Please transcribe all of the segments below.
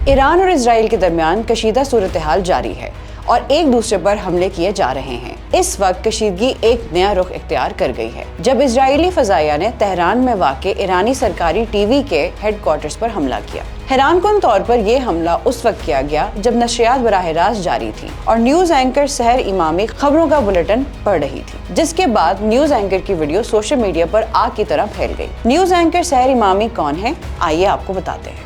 ایران اور اسرائیل کے درمیان کشیدہ صورتحال جاری ہے اور ایک دوسرے پر حملے کیے جا رہے ہیں۔ اس وقت کشیدگی ایک نیا رخ اختیار کر گئی ہے جب اسرائیلی فضائیہ نے تہران میں واقع ایرانی سرکاری ٹی وی کے ہیڈ کوارٹرز پر حملہ کیا۔ حیران کن طور پر یہ حملہ اس وقت کیا گیا جب نشریات براہ راست جاری تھی اور نیوز اینکر سحر امامی خبروں کا بلیٹن پڑھ رہی تھی، جس کے بعد نیوز اینکر کی ویڈیو سوشل میڈیا پر آگ کی طرح پھیل گئی۔ نیوز اینکر سحر امامی کون ہے؟ آئیے آپ کو بتاتے ہیں۔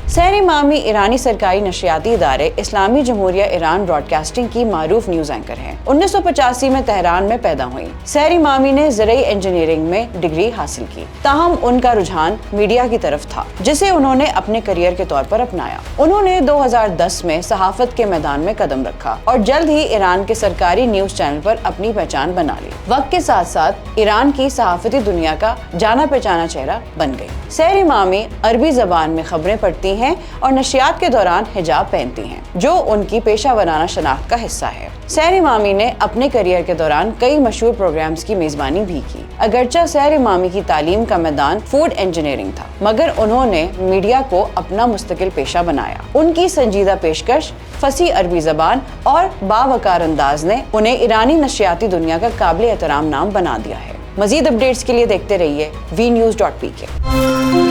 سحر امامی ایرانی سرکاری نشریاتی ادارے اسلامی جمہوریہ ایران براڈ کاسٹنگ کی معروف نیوز اینکر ہیں۔ 1985 میں تہران میں پیدا ہوئی۔ سحر امامی نے زرعی انجینئرنگ میں ڈگری حاصل کی، تاہم ان کا رجحان میڈیا کی طرف تھا جسے انہوں نے اپنے کریئر کے طور پر اپنایا۔ انہوں نے 2010 میں صحافت کے میدان میں قدم رکھا اور جلد ہی ایران کے سرکاری نیوز چینل پر اپنی پہچان بنا لی۔ وقت کے ساتھ ساتھ ایران کی صحافتی دنیا کا جانا پہچانا چہرہ بن گئی۔ سحر امامی عربی زبان میں خبریں پڑھتی ہیں اور نشریات کے دوران حجاب پہنتی ہیں، جو ان کی پیشہ ورانہ شناخت کا حصہ ہے۔ سحر امامی نے اپنے کریئر کے دوران کئی مشہور پروگرامز کی میزبانی بھی کی۔ اگرچہ سحر امامی کی تعلیم کا میدان فوڈ انجینئرنگ تھا، مگر انہوں نے میڈیا کو اپنا مستقل پیشہ بنایا۔ ان کی سنجیدہ پیشکش، فصیح عربی زبان اور باوقار انداز نے انہیں ایرانی نشریاتی دنیا کا قابل احترام نام بنا دیا ہے۔ مزید اپڈیٹس کے لیے دیکھتے رہیے VNews.pk۔